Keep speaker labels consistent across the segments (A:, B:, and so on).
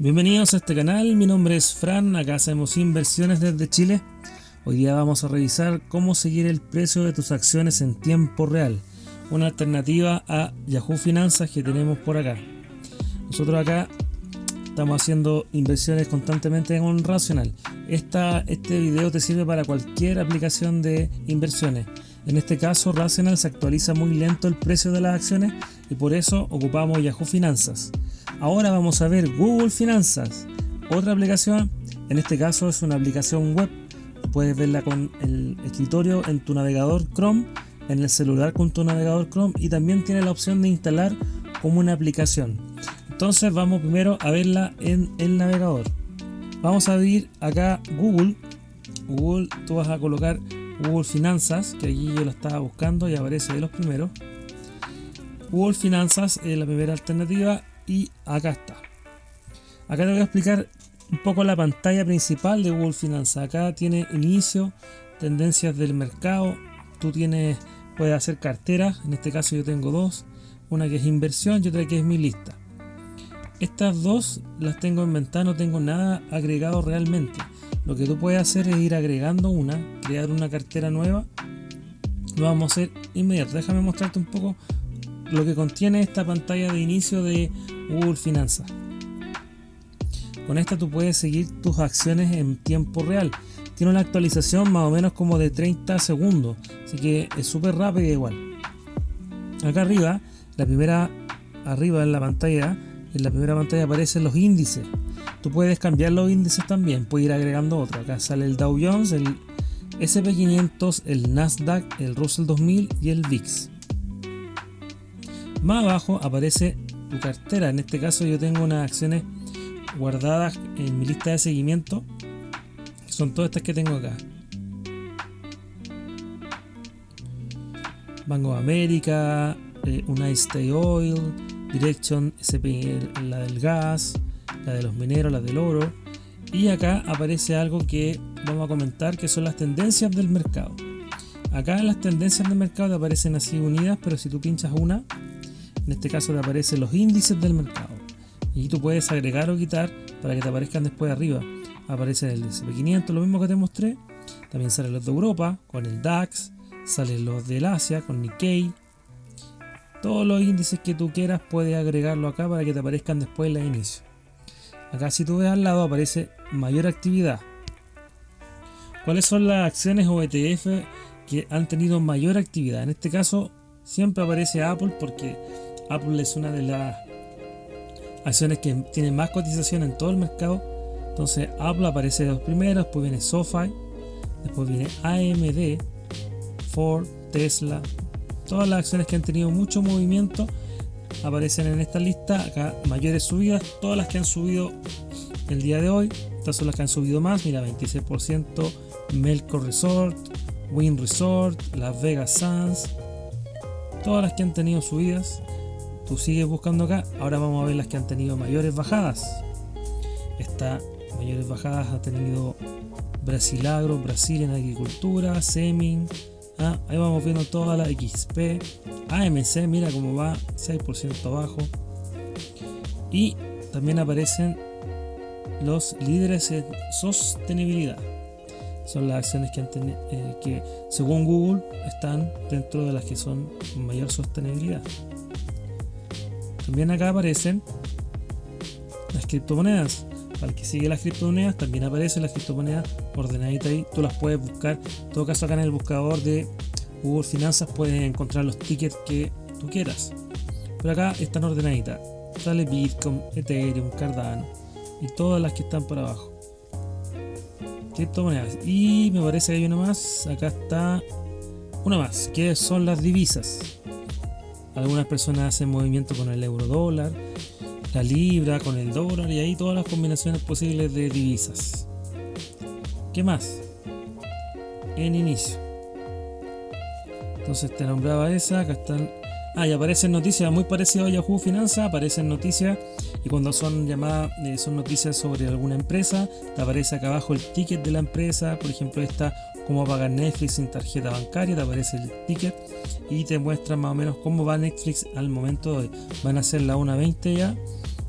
A: Bienvenidos a este canal, mi nombre es Fran, acá hacemos inversiones desde Chile. Hoy día vamos a revisar cómo seguir el precio de tus acciones en tiempo real, una alternativa a Yahoo Finanzas que tenemos por acá. Nosotros acá estamos haciendo inversiones constantemente en Rational. Este video te sirve para cualquier aplicación de inversiones. En este caso, Rational se actualiza muy lento el precio de las acciones y por eso ocupamos Yahoo Finanzas. Ahora vamos a ver Google Finanzas, otra aplicación. En este caso es una aplicación web. Puedes verla con el escritorio en tu navegador Chrome, en el celular con tu navegador Chrome, y también tiene la opción de instalar como una aplicación. Entonces vamos primero a verla en el navegador. Vamos a abrir acá Google, tú vas a colocar Google Finanzas, que allí yo la estaba buscando y aparece de los primeros. Google Finanzas es la primera alternativa y acá está. Acá te voy a explicar un poco la pantalla principal de Google Finanzas. Acá tiene inicio, tendencias del mercado. Puedes hacer carteras. En este caso yo tengo dos, una que es inversión y otra que es mi lista. Estas dos las tengo en ventana, no tengo nada agregado realmente. Lo que tú puedes hacer es ir agregando crear una cartera nueva. Lo vamos a hacer inmediato. Déjame mostrarte un poco lo que contiene esta pantalla de inicio de Google Finanzas. Con esta tú puedes seguir tus acciones en tiempo real. Tiene una actualización más o menos como de 30 segundos, así que es súper rápida igual. Acá arriba, en la primera pantalla aparecen los índices. Tú puedes cambiar los índices también, puedes ir agregando otro. Acá sale el Dow Jones, el SP500, el Nasdaq, el Russell 2000 y el VIX. Más abajo aparece tu cartera. En este caso yo tengo unas acciones guardadas en mi lista de seguimiento, que son todas estas que tengo acá. Bank of America, United States Oil, Direction, SP, la del gas, la de los mineros, la del oro. Y acá aparece algo que vamos a comentar, que son las tendencias del mercado. Acá en las tendencias del mercado te aparecen así unidas, pero si tú pinchas una, en este caso te aparecen los índices del mercado. Y tú puedes agregar o quitar para que te aparezcan después arriba. Aparece el SP500, lo mismo que te mostré. También salen los de Europa con el DAX, salen los del Asia con Nikkei. Todos los índices que tú quieras puedes agregarlo acá para que te aparezcan después en la inicio. Acá si tú ves al lado aparece mayor actividad. ¿Cuáles son las acciones o ETF que han tenido mayor actividad? En este caso siempre aparece Apple, porque Apple es una de las acciones que tiene más cotización en todo el mercado. Entonces Apple aparece de los primeros, después viene SoFi, después viene AMD, Ford, Tesla. Todas las acciones que han tenido mucho movimiento aparecen en esta lista. Acá mayores subidas, todas las que han subido el día de hoy. Estas son las que han subido más, mira, 26%, Melco Resort, Wynn Resort, Las Vegas Sands. Todas las que han tenido subidas. Tú sigues buscando acá. Ahora vamos a ver las que han tenido mayores bajadas. Mayores bajadas ha tenido Brasilagro, Brasil en agricultura, Semin. Ahí vamos viendo toda la XP, AMC, mira cómo va, 6% abajo. Y también aparecen los líderes en sostenibilidad. Son las acciones que según Google están dentro de las que son con mayor sostenibilidad. También acá aparecen las criptomonedas. Para el que sigue las criptomonedas, también aparecen las criptomonedas ordenaditas ahí. Tú las puedes buscar. En todo caso, acá en el buscador de Google Finanzas puedes encontrar los tickets que tú quieras. Pero acá están ordenaditas. Sale Bitcoin, Ethereum, Cardano y todas las que están por abajo. Criptomonedas. Y me parece que hay una más. Acá está una más, que son las divisas. Algunas personas hacen movimiento con el euro dólar, la libra, con el dólar, y ahí todas las combinaciones posibles de divisas. ¿Qué más? En inicio. Entonces te nombraba esa, acá están. Y aparecen noticias muy parecidas a Yahoo Finanzas, aparecen noticias, y cuando son llamadas, son noticias sobre alguna empresa, te aparece acá abajo el ticket de la empresa. Por ejemplo, esta, cómo pagar Netflix sin tarjeta bancaria, te aparece el ticket y te muestra más o menos cómo va Netflix al momento de hoy. Van a ser las 1:20 ya,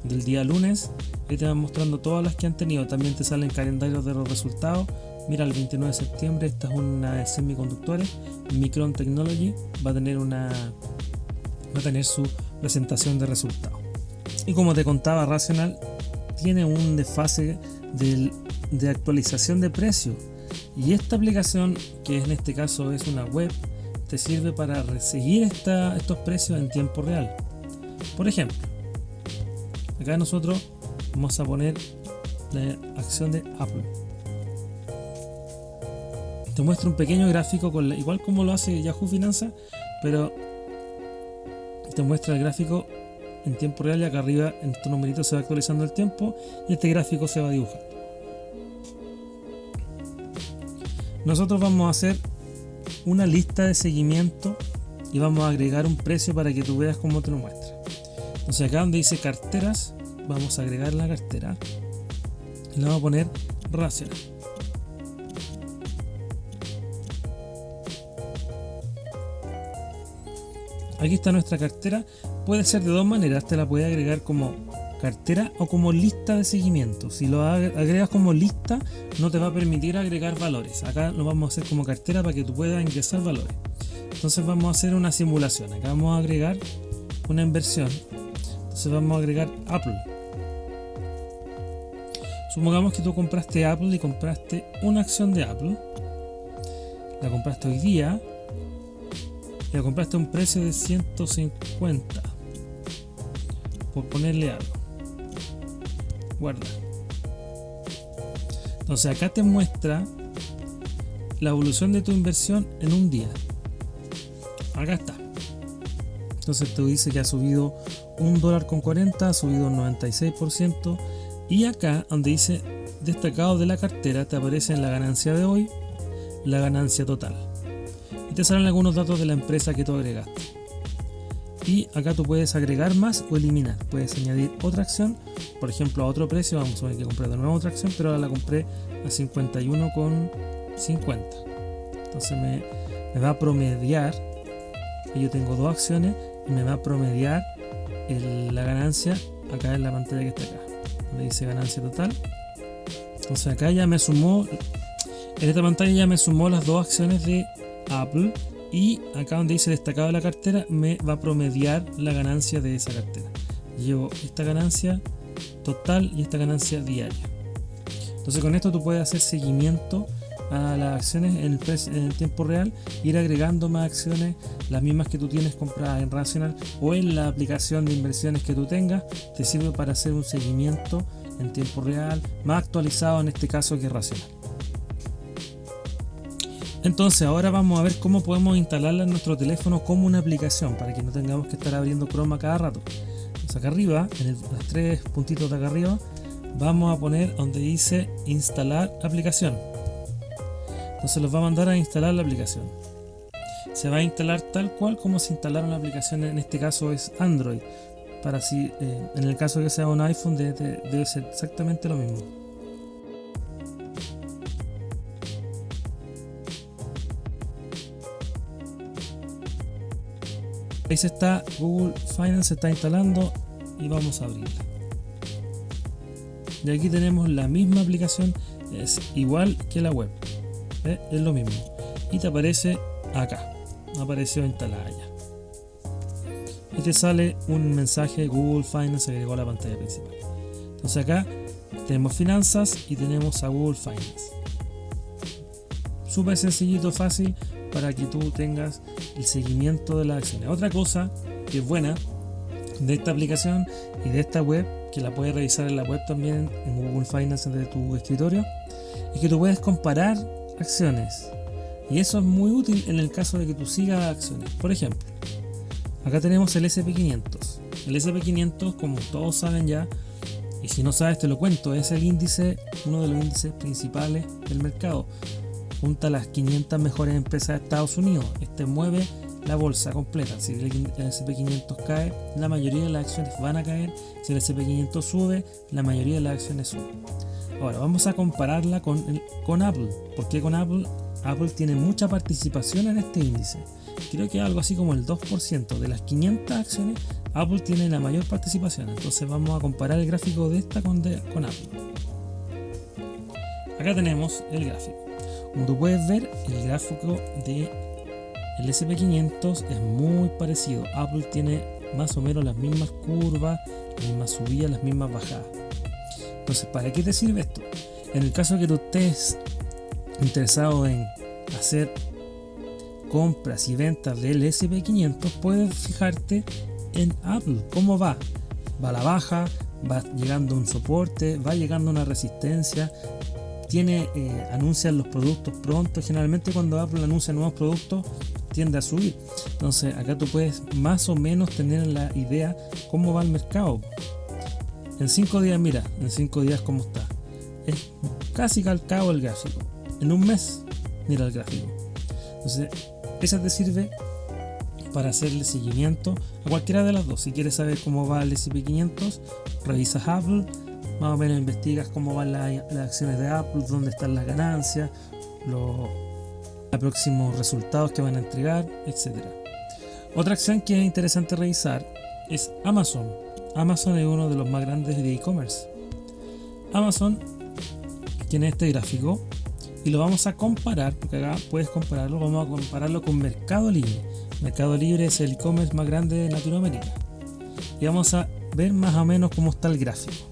A: del día lunes. Ahí te van mostrando todas las que han tenido. También te salen calendarios de los resultados. Mira, el 29 de septiembre, esta es una de semiconductores, Micron Technology, va a tener su presentación de resultados. Y como te contaba, Rational tiene un desfase de actualización de precio. Y esta aplicación, que en este caso es una web, te sirve para seguir estos precios en tiempo real. Por ejemplo, acá nosotros vamos a poner la acción de Apple. Te muestra un pequeño gráfico igual como lo hace Yahoo Finanzas, pero te muestra el gráfico en tiempo real y acá arriba en estos numeritos se va actualizando el tiempo y este gráfico se va dibujando. Nosotros vamos a hacer una lista de seguimiento y vamos a agregar un precio para que tú veas cómo te lo muestra. Entonces acá donde dice carteras, vamos a agregar la cartera y le vamos a poner Rational. Aquí está nuestra cartera. Puede ser de dos maneras, te la puedes agregar como cartera o como lista de seguimiento. Si lo agregas como lista, no te va a permitir agregar valores. Acá lo vamos a hacer como cartera para que tú puedas ingresar valores. Entonces vamos a hacer una simulación. Acá vamos a agregar una inversión. Entonces vamos a agregar Apple. Supongamos que tú compraste Apple y compraste una acción de Apple. La compraste hoy día. Y la compraste a un precio de 150. Por ponerle algo. Guarda. Entonces acá te muestra la evolución de tu inversión en un día. Acá está. Entonces te dice que ha subido $1.40, ha subido un 96%. Y acá donde dice destacado de la cartera te aparecen la ganancia de hoy, la ganancia total. Y te salen algunos datos de la empresa que tú agregaste. Y acá tú puedes agregar más o eliminar. Puedes añadir otra acción, por ejemplo a otro precio. Vamos a ver que compré de nuevo otra acción, pero ahora la compré a 51,50. Entonces me va a promediar. Y yo tengo dos acciones y me va a promediar la ganancia acá en la pantalla que está acá. Donde dice ganancia total. Entonces acá ya me sumó. En esta pantalla ya me sumó las dos acciones de Apple. Y acá donde dice destacado de la cartera me va a promediar la ganancia de esa cartera. Llevo esta ganancia total y esta ganancia diaria. Entonces con esto tú puedes hacer seguimiento a las acciones en el tiempo real, ir agregando más acciones, las mismas que tú tienes compradas en Rational o en la aplicación de inversiones que tú tengas. Te sirve para hacer un seguimiento en tiempo real, más actualizado en este caso que Rational. Entonces ahora vamos a ver cómo podemos instalarla en nuestro teléfono como una aplicación para que no tengamos que estar abriendo Chrome a cada rato. Entonces acá arriba, en los tres puntitos de acá arriba, vamos a poner donde dice instalar aplicación. Entonces los va a mandar a instalar la aplicación. Se va a instalar tal cual como se instalaron la aplicación, en este caso es Android. Para si en el caso de que sea un iPhone debe ser exactamente lo mismo. Ahí se está, Google Finance se está instalando y vamos a abrirla. Y aquí tenemos la misma aplicación, es igual que la web, es lo mismo. Y te aparece acá, apareció instalada ya. Y te sale un mensaje: Google Finance agregó a la pantalla principal. Entonces acá tenemos finanzas y tenemos a Google Finance. Súper sencillito, fácil, para que tú tengas el seguimiento de las acciones. Otra cosa que es buena de esta aplicación y de esta web, que la puedes revisar en la web también, en Google Finance de tu escritorio, es que tú puedes comparar acciones. Y eso es muy útil en el caso de que tú sigas acciones. Por ejemplo, acá tenemos el SP500. El SP500, como todos saben ya, y si no sabes te lo cuento, es el índice, uno de los índices principales del mercado. Junta las 500 mejores empresas de Estados Unidos. Este mueve la bolsa completa. Si el SP500 cae, la mayoría de las acciones van a caer. Si el SP500 sube, la mayoría de las acciones suben. Ahora vamos a compararla con Apple. ¿Por qué con Apple? Apple tiene mucha participación en este índice. creo que algo así como el 2% de las 500 acciones. Apple tiene la mayor participación. Entonces vamos a comparar el gráfico de esta con Apple. Acá tenemos el gráfico. Como tú puedes ver, el gráfico del SP500 es muy parecido. Apple tiene más o menos las mismas curvas, las mismas subidas, las mismas bajadas. Entonces, ¿para qué te sirve esto? En el caso que tú estés interesado en hacer compras y ventas del SP500, puedes fijarte en Apple, cómo va. Va a la baja, va llegando a un soporte, va llegando a una resistencia, anuncian los productos pronto. Generalmente cuando Apple anuncia nuevos productos tiende a subir. Entonces acá tú puedes más o menos tener la idea cómo va el mercado. En 5 días, mira, en 5 días cómo está. Es casi calcado el gráfico. En un mes, mira el gráfico. Entonces, esa te sirve para hacerle seguimiento a cualquiera de las dos. Si quieres saber cómo va el SP500, revisas Apple, más o menos investigas cómo van las acciones de Apple, dónde están las ganancias, los próximos resultados que van a entregar, etc. Otra acción que es interesante revisar es Amazon. Amazon es uno de los más grandes de e-commerce. Amazon tiene este gráfico y lo vamos a comparar, porque acá puedes compararlo, vamos a compararlo con Mercado Libre. Mercado Libre es el e-commerce más grande de Latinoamérica. Y vamos a ver más o menos cómo está el gráfico.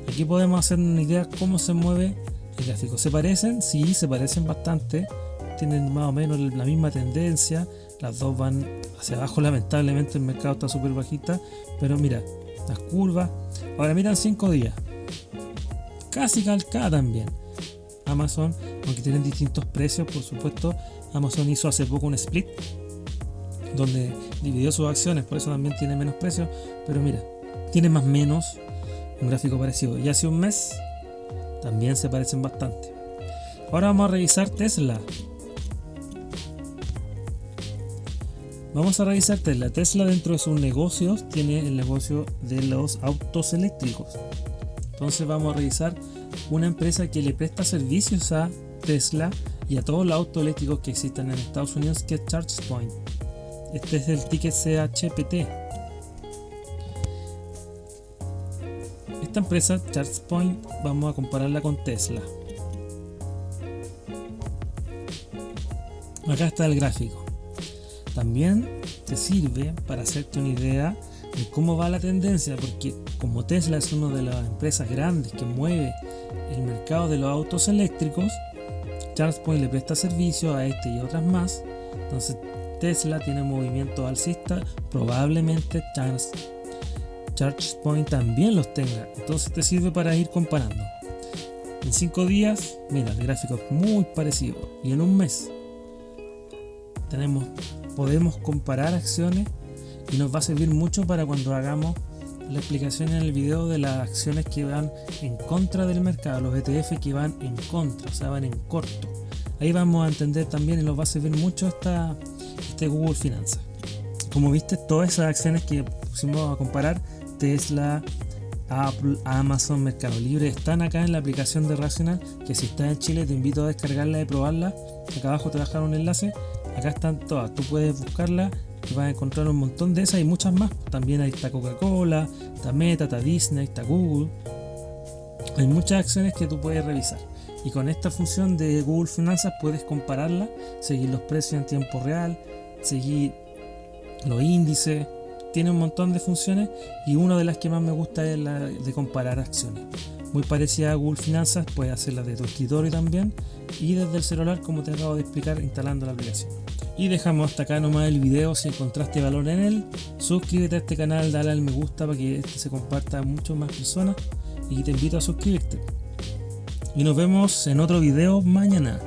A: Aquí podemos hacer una idea cómo se mueve el gráfico. ¿Se parecen? Sí, se parecen bastante. Tienen más o menos la misma tendencia. Las dos van hacia abajo. Lamentablemente el mercado está súper bajita. Pero mira, las curvas. Ahora miran 5 días. Casi calcada también. Amazon, aunque tienen distintos precios, por supuesto. Amazon hizo hace poco un split donde dividió sus acciones, por eso también tiene menos precios. Pero mira, tiene más o menos un gráfico parecido. Y hace un mes también se parecen bastante. Ahora vamos a revisar Tesla. Vamos a revisar Tesla. Tesla, dentro de sus negocios, tiene el negocio de los autos eléctricos. Entonces vamos a revisar una empresa que le presta servicios a Tesla y a todos los autos eléctricos que existen en Estados Unidos, que es ChargePoint. Este es el ticket CHPT. Esta empresa, ChargePoint, vamos a compararla con Tesla. Acá está el gráfico. También te sirve para hacerte una idea de cómo va la tendencia, porque como Tesla es una de las empresas grandes que mueve el mercado de los autos eléctricos, ChargePoint le presta servicio a este y otras más. Entonces Tesla tiene movimiento alcista, probablemente ChargePoint también los tenga. Entonces te sirve para ir comparando. En 5 días, mira, el gráfico es muy parecido. Y en un mes podemos comparar acciones y nos va a servir mucho para cuando hagamos la explicación en el video de las acciones que van en contra del mercado, los ETF que van en contra, o sea, van en corto. Ahí vamos a entender también y nos va a servir mucho este Google Finanzas. Como viste, todas esas acciones que pusimos a comparar, Tesla, Apple, Amazon, Mercado Libre, están acá en la aplicación de Rational, que si estás en Chile te invito a descargarla y probarla. Acá abajo te voy a dejar un enlace. Acá están todas, tú puedes buscarla y vas a encontrar un montón de esas y muchas más. También ahí está Coca-Cola, está Meta, está Disney, está Google. Hay muchas acciones que tú puedes revisar. Y con esta función de Google Finanzas puedes compararla, seguir los precios en tiempo real, seguir los índices. Tiene un montón de funciones y una de las que más me gusta es la de comparar acciones. Muy parecida a Google Finanzas, puedes hacerla de tu escritorio también y desde el celular, como te acabo de explicar, instalando la aplicación. Y dejamos hasta acá nomás el video. Si encontraste valor en él, suscríbete a este canal, dale al me gusta para que este se comparta a muchas más personas y te invito a suscribirte. Y nos vemos en otro video mañana.